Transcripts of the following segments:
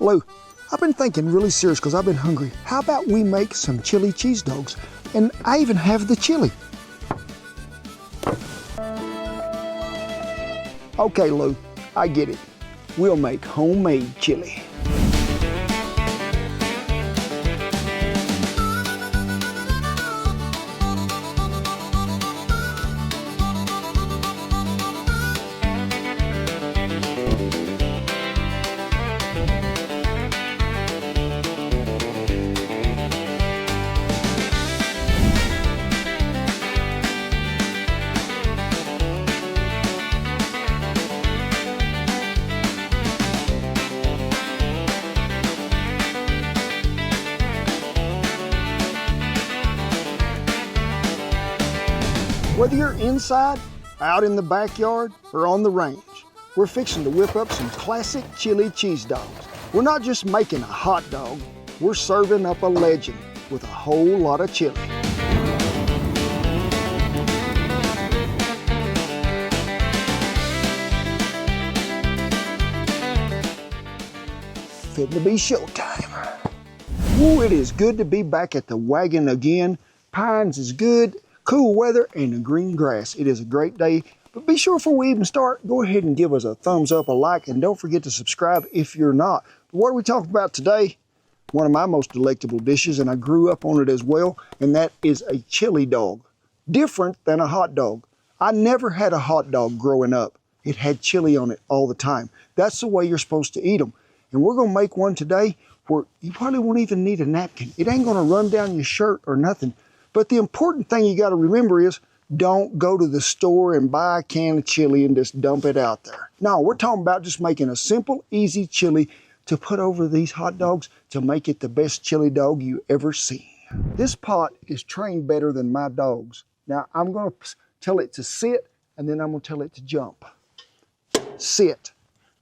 Lou, I've been thinking really serious because I've been hungry. How about we make some chili cheese dogs? And I even have the chili. Okay, Lou, I get it. We'll make homemade chili. Whether you're inside, out in the backyard, or on the range, we're fixing to whip up some classic chili cheese dogs. We're not just making a hot dog, we're serving up a legend with a whole lot of chili. Fitting to be showtime. Ooh, it is good to be back at the wagon again. Pines is good. Cool weather and the green grass. It is a great day, but be sure before we even start, go ahead and give us a thumbs up, a like, and don't forget to subscribe if you're not. But what are we talking about today? One of my most delectable dishes, and I grew up on it as well, and that is a chili dog. Different than a hot dog. I never had a hot dog growing up. It had chili on it all the time. That's the way you're supposed to eat them. And we're gonna make one today where you probably won't even need a napkin. It ain't gonna run down your shirt or nothing. But the important thing you got to remember is don't go to the store and buy a can of chili and just dump it out there. No, we're talking about just making a simple, easy chili to put over these hot dogs to make it the best chili dog you ever seen. This pot is trained better than my dogs. Now, I'm going to tell it to sit, and then I'm going to tell it to jump. Sit.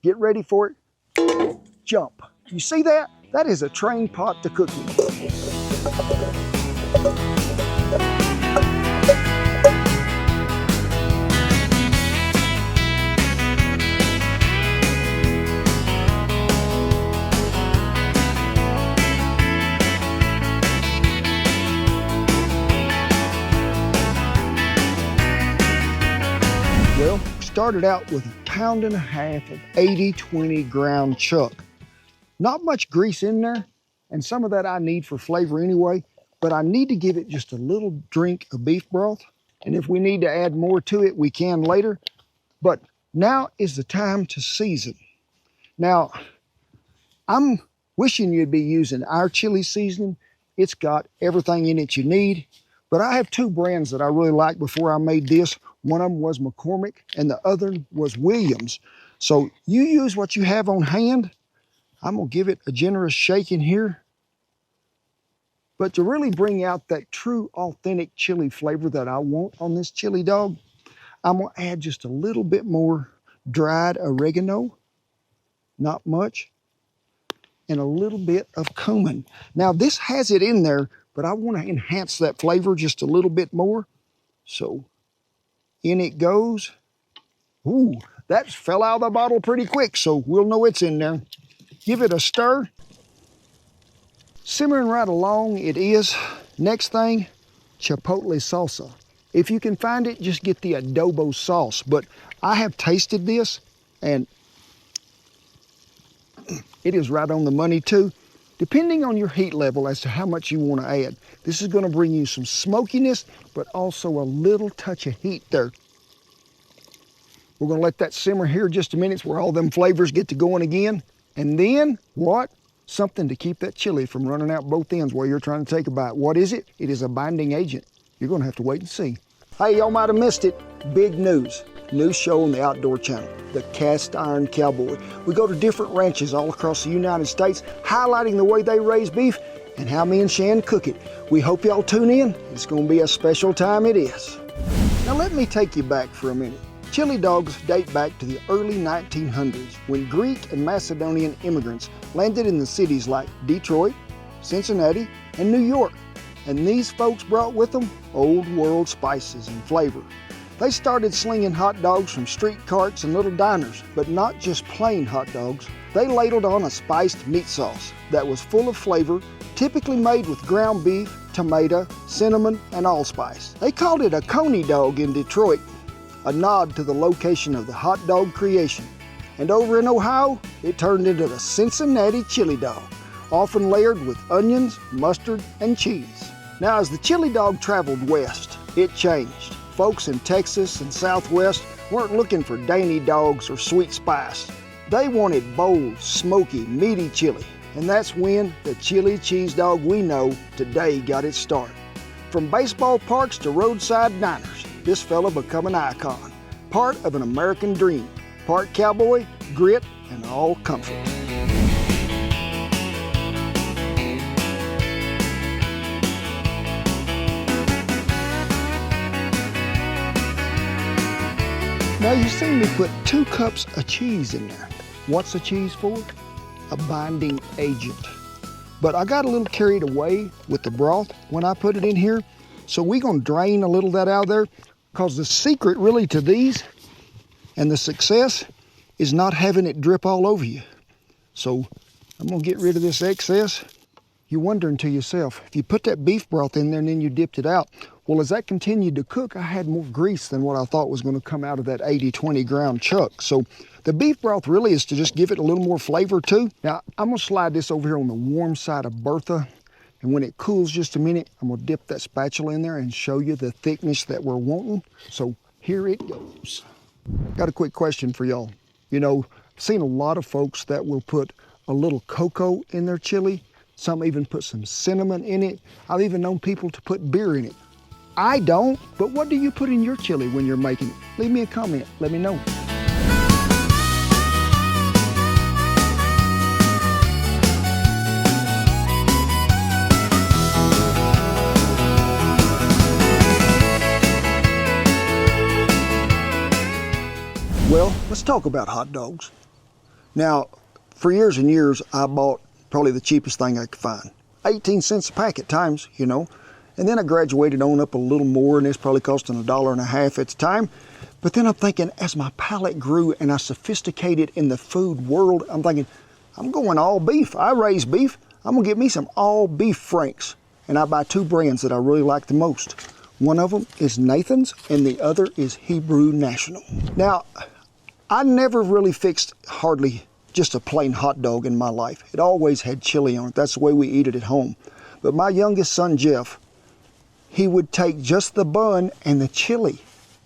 Get ready for it. Jump. You see that? That is a trained pot to cook in. Well, started out with 1.5 pounds of 80/20 ground chuck. Not much grease in there, and some of that I need for flavor anyway, but I need to give it just a little drink of beef broth. And if we need to add more to it, we can later. But now is the time to season. Now, I'm wishing you'd be using our chili seasoning. It's got everything in it you need. But I have two brands that I really liked before I made this. One of them was McCormick and the other was Williams. So you use what you have on hand. I'm gonna give it a generous shake in here. But to really bring out that true, authentic chili flavor that I want on this chili dog, I'm gonna add just a little bit more dried oregano, not much, and a little bit of cumin. Now this has it in there, but I wanna enhance that flavor just a little bit more. So in it goes. Ooh, that fell out of the bottle pretty quick, so we'll know it's in there. Give it a stir. Simmering right along it is. Next thing, chipotle salsa. If you can find it, just get the adobo sauce. But I have tasted this and it is right on the money too. Depending on your heat level as to how much you want to add. This is going to bring you some smokiness, but also a little touch of heat there. We're going to let that simmer here just a minute where all them flavors get to going again. And then, what? Something to keep that chili from running out both ends while you're trying to take a bite. What is it? It is a binding agent. You're going to have to wait and see. Hey, y'all might have missed it. Big news. New show on the Outdoor Channel, the Cast Iron Cowboy. We go to different ranches all across the United States, highlighting the way they raise beef and how me and Shan cook it. We hope y'all tune in. It's going to be a special time it is. Now let me take you back for a minute. Chili dogs date back to the early 1900s when Greek and Macedonian immigrants landed in the cities like Detroit, Cincinnati, and New York. And these folks brought with them old world spices and flavor. They started slinging hot dogs from street carts and little diners, but not just plain hot dogs. They ladled on a spiced meat sauce that was full of flavor, typically made with ground beef, tomato, cinnamon, and allspice. They called it a coney dog in Detroit, a nod to the location of the hot dog creation. And over in Ohio, it turned into the Cincinnati chili dog, often layered with onions, mustard, and cheese. Now, as the chili dog traveled west, it changed. Folks in Texas and Southwest weren't looking for dainty dogs or sweet spice. They wanted bold, smoky, meaty chili. And that's when the chili cheese dog we know today got its start. From baseball parks to roadside diners, this fella became an icon, part of an American dream, part cowboy, grit, and all comfort. Now you see me put 2 cups of cheese in there. What's the cheese for? A binding agent. But I got a little carried away with the broth when I put it in here. So we're gonna drain a little of that out of there, because the secret really to these and the success is not having it drip all over you. So I'm gonna get rid of this excess. You're wondering to yourself, if you put that beef broth in there and then you dipped it out, well, as that continued to cook, I had more grease than what I thought was gonna come out of that 80-20 ground chuck. So the beef broth really is to just give it a little more flavor too. Now, I'm gonna slide this over here on the warm side of Bertha, and when it cools just a minute, I'm gonna dip that spatula in there and show you the thickness that we're wanting. So here it goes. Got a quick question for y'all. You know, I've seen a lot of folks that will put a little cocoa in their chili. Some even put some cinnamon in it. I've even known people to put beer in it. I don't, but what do you put in your chili when you're making it? Leave me a comment, let me know. Well, let's talk about hot dogs. Now, for years and years, I bought probably the cheapest thing I could find. 18 cents a pack at times, you know. And then I graduated on up a little more, and it's probably costing $1.50 at the time. But then I'm thinking, as my palate grew and I sophisticated in the food world, I'm thinking, I'm going all beef. I raise beef. I'm gonna get me some all beef Franks. And I buy 2 brands that I really like the most. One of them is Nathan's and the other is Hebrew National. Now, I never really fixed hardly just a plain hot dog in my life. It always had chili on it. That's the way we eat it at home. But my youngest son, Jeff, he would take just the bun and the chili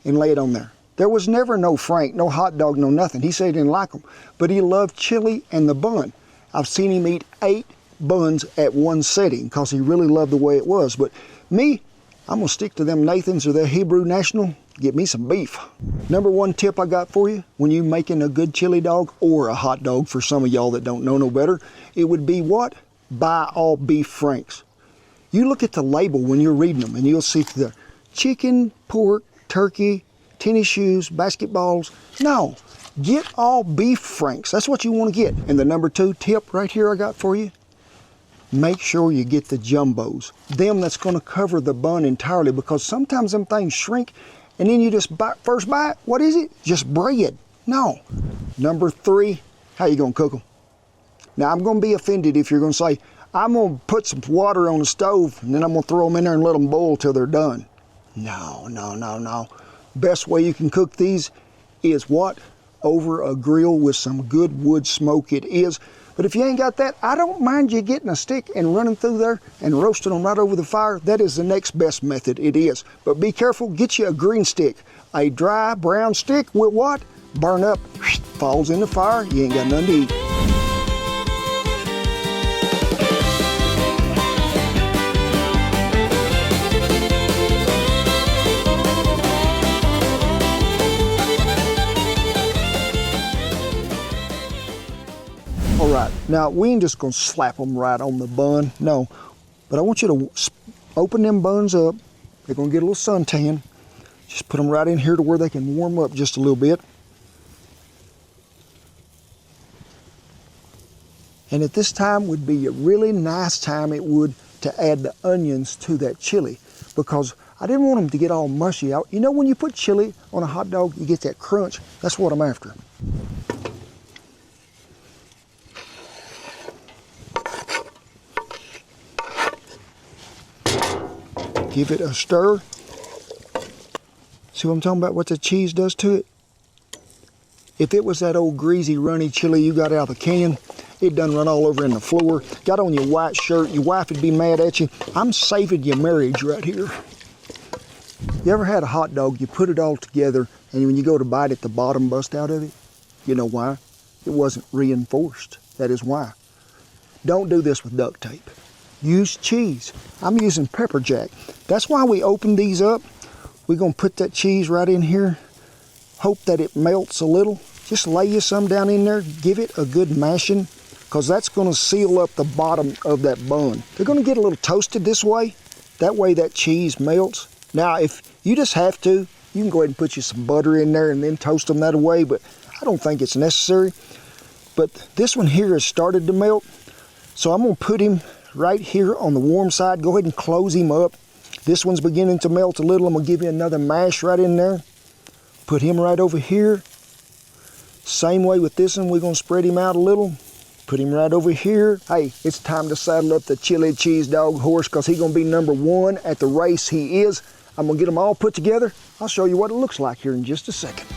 and lay it on there. There was never no Frank, no hot dog, no nothing. He said he didn't like them, but he loved chili and the bun. I've seen him eat 8 buns at one setting because he really loved the way it was. But me, I'm gonna stick to them Nathan's or their Hebrew National, get me some beef. Number 1 tip I got for you when you're making a good chili dog or a hot dog for some of y'all that don't know no better, it would be what? Buy all beef Franks. You look at the label when you're reading them and you'll see the chicken, pork, turkey, tennis shoes, basketballs. No, get all beef Franks. That's what you want to get. And the number 2 tip right here I got for you, make sure you get the jumbos. Them that's going to cover the bun entirely, because sometimes them things shrink and then you just bite, first bite, what is it? Just bread. No. Number 3, how you going to cook them? Now I'm going to be offended if you're going to say, I'm going to put some water on the stove and then I'm going to throw them in there and let them boil till they're done. No, no, no, no. Best way you can cook these is what? Over a grill with some good wood smoke it is. But if you ain't got that, I don't mind you getting a stick and running through there and roasting them right over the fire. That is the next best method, it is. But be careful, get you a green stick. A dry brown stick will what? Burn up, falls in the fire, you ain't got nothing to eat. All right, now we ain't just gonna slap them right on the bun, no. But I want you to open them buns up. They're gonna get a little suntan. Just put them right in here to where they can warm up just a little bit. And at this time would be a really nice time, it would, to add the onions to that chili, because I didn't want them to get all mushy out. You know, when you put chili on a hot dog, you get that crunch. That's what I'm after. Give it a stir. See what I'm talking about, what the cheese does to it? If it was that old greasy, runny chili you got out of the can, it done run all over in the floor. Got on your white shirt, your wife would be mad at you. I'm saving your marriage right here. You ever had a hot dog, you put it all together, and when you go to bite it, the bottom bust out of it? You know why? It wasn't reinforced. That is why. Don't do this with duct tape. Use cheese. I'm using pepper jack. That's why we open these up. We're gonna put that cheese right in here. Hope that it melts a little. Just lay you some down in there. Give it a good mashing, because that's gonna seal up the bottom of that bun. They're gonna get a little toasted this way. That way that cheese melts. Now, if you just have to, you can go ahead and put you some butter in there and then toast them that way, but I don't think it's necessary. But this one here has started to melt, so I'm gonna put him right here on the warm side. Go ahead and close him up. This one's beginning to melt a little. I'm gonna give you another mash right in there. Put him right over here. Same way with this one, we're gonna spread him out a little. Put him right over here. Hey, it's time to saddle up the chili cheese dog horse, because he's gonna be #1 at the race he is. I'm gonna get them all put together. I'll show you what it looks like here in just a second.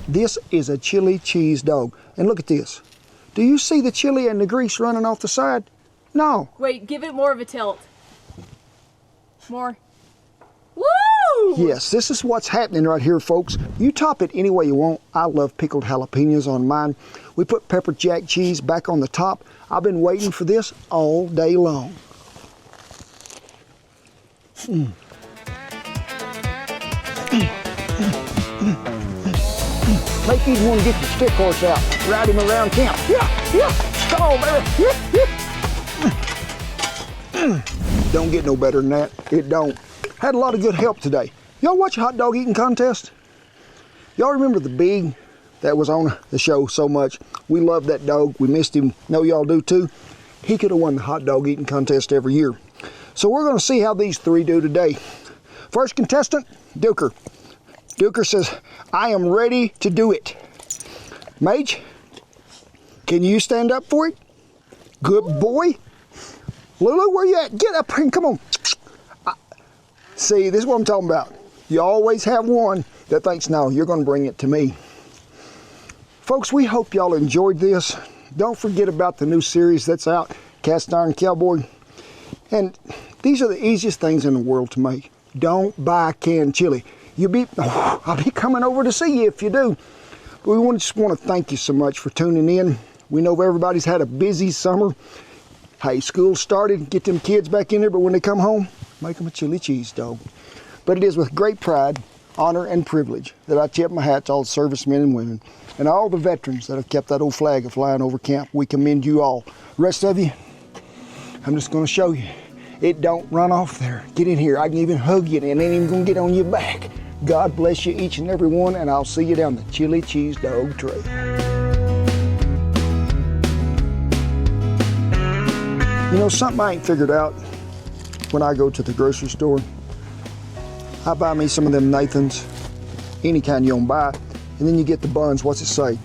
This is a chili cheese dog. And look at this. Do you see the chili and the grease running off the side? No. Wait, give it more of a tilt. More. Woo! Yes, this is what's happening right here, folks. You top it any way you want. I love pickled jalapenos on mine. We put pepper jack cheese back on the top. I've been waiting for this all day long. Make these one get your stick horse out. Ride him around camp. Yeah. Come on, baby. Don't get no better than that. It don't. Had a lot of good help today. Y'all watch a hot dog eating contest? Y'all remember the Big that was on the show so much? We loved that dog. We missed him. Know y'all do too. He could have won the hot dog eating contest every year. So we're going to see how these three do today. First contestant, Duker. Duker says, I am ready to do it. Mage, can you stand up for it? Good boy. Lulu, where you at? Get up here and come on. See, this is what I'm talking about. You always have one that thinks, no, you're going to bring it to me. Folks, we hope y'all enjoyed this. Don't forget about the new series that's out, Cast Iron Cowboy. And these are the easiest things in the world to make. Don't buy canned chili. I'll be coming over to see you if you do. But we just want to thank you so much for tuning in. We know everybody's had a busy summer. Hey, school started, get them kids back in there, but when they come home, make them a chili cheese dog. But it is with great pride, honor, and privilege that I tip my hat to all the servicemen and women and all the veterans that have kept that old flag flying over camp. We commend you all. Rest of you, I'm just going to show you. It don't run off there. Get in here. I can even hug you, and it ain't even going to get on your back. God bless you each and every one, and I'll see you down the chili cheese dog trail. You know, something I ain't figured out when I go to the grocery store. I buy me some of them Nathans, any kind you don't buy, and then you get the buns. What's it say?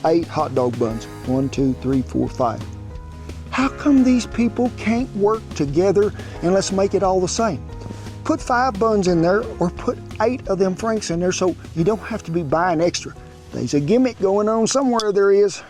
8 hot dog buns. 1, 2, 3, 4, 5. How come these people can't work together and let's make it all the same? Put 5 buns in there, or put 8 of them Franks in there, so you don't have to be buying extra. There's a gimmick going on somewhere, there is.